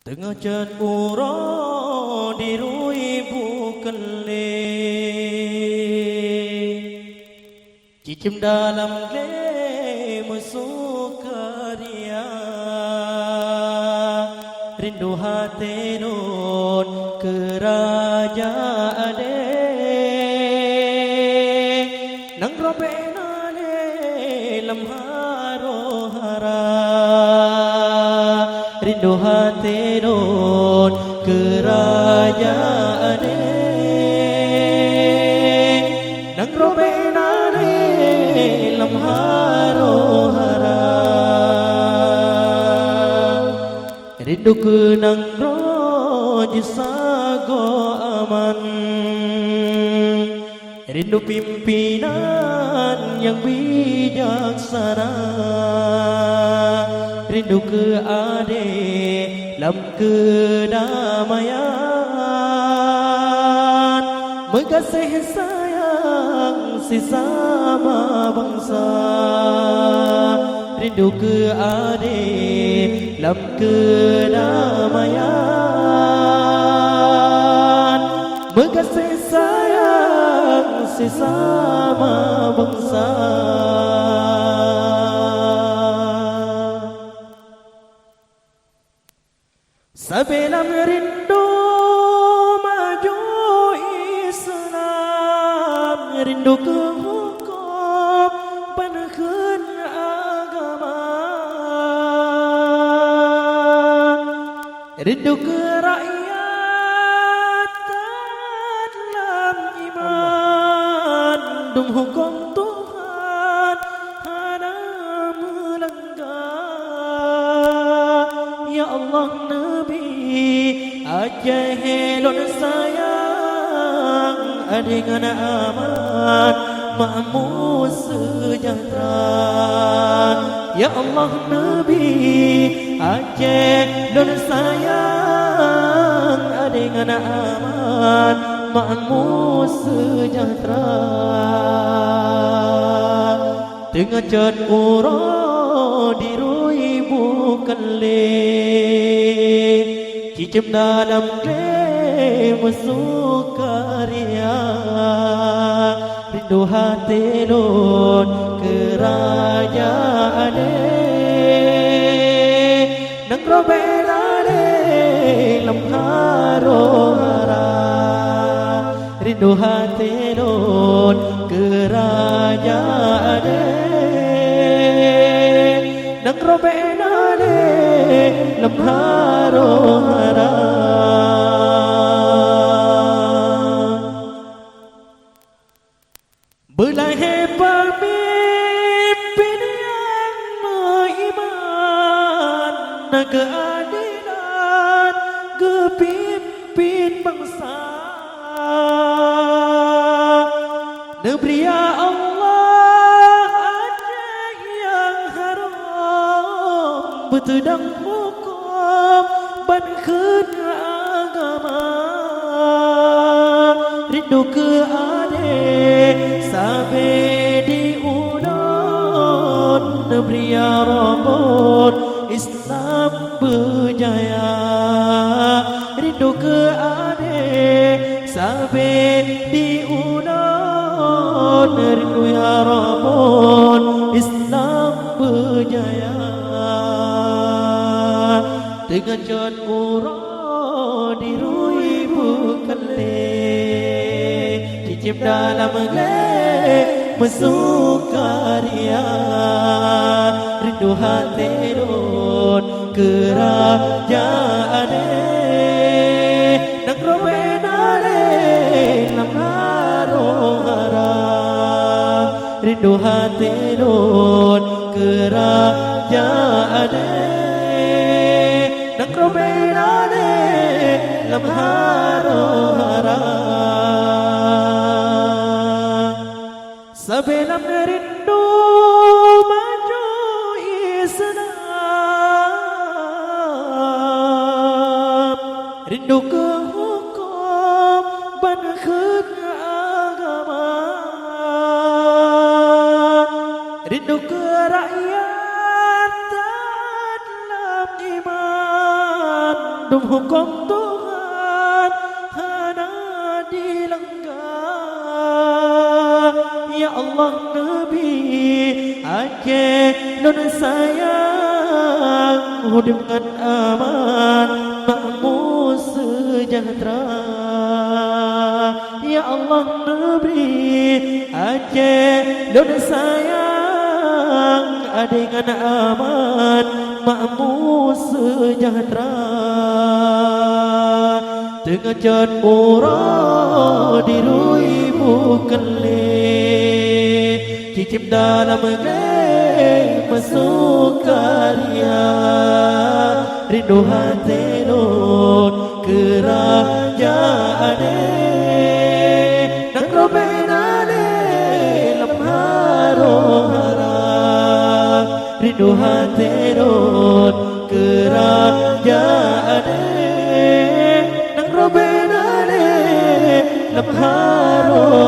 Tengah cat ura dirui bukan le cicim dalam le masuk karya rindu hati nun kerajaan nang robena le lam haro hara rindu hati nun kerajaan nang robena le lam haro hara rindu ke nang roji sago aman rindu pimpinan yang bijaksana rindu ke adik dalam kedamaian mengkasih sayang sesama bangsa rindu ke adik dalam kedamaian mengkasih sayang sesama bangsa. Sabelam rindu maju Islam rindu ke hukum penekan agama rindu ke rakyat dalam iman dum hukum Tuhan hana melanggar ya Allah aja helon sayang dengan aman makmur sejahtera ya Allah Nabi aja helon sayang dengan aman makmur sejahtera tengah cat ura dirui bukan le cicim dalam le masuk karya rindu hati nun kerajaan nang robela le lam haro hara rindu hati nun kerajaan nang robela le lam haro hara belahai pemimpin yang beriman keadilan kepimpin bangsa negeri ya Allah aja yang haram betedang hukum banken agama rindu ke adik sampai diulang negeri ya Rabbun Islam berjaya rindu ke adik sampai diulang rindu ya Rabbun Islam berjaya tengah cat ura dirui bukan le cicim dalam le masuk karya rindu hati nun kerajaan nang robena le lam haro hara rindu hati nun kerajaan nang robena le lam haro hara sabelam rindu maju Islam rindu ke hukum banken agama rindu ke rakyat dalam iman dum hukum Tuhan hana dilanggar. Ya Allah Nabi Aceh nun sayang hidup dengan aman makmur sejahtera. Ya Allah Nabi Aceh nun sayang dengan aman makmur sejahtera. Tengah jan murah dirui bukan cicip dalam gelap masuk karya. Rindu hati nun kerajaan nang robenane lemharo harap. Rindu hati nun kerajaan nang robenane lemharo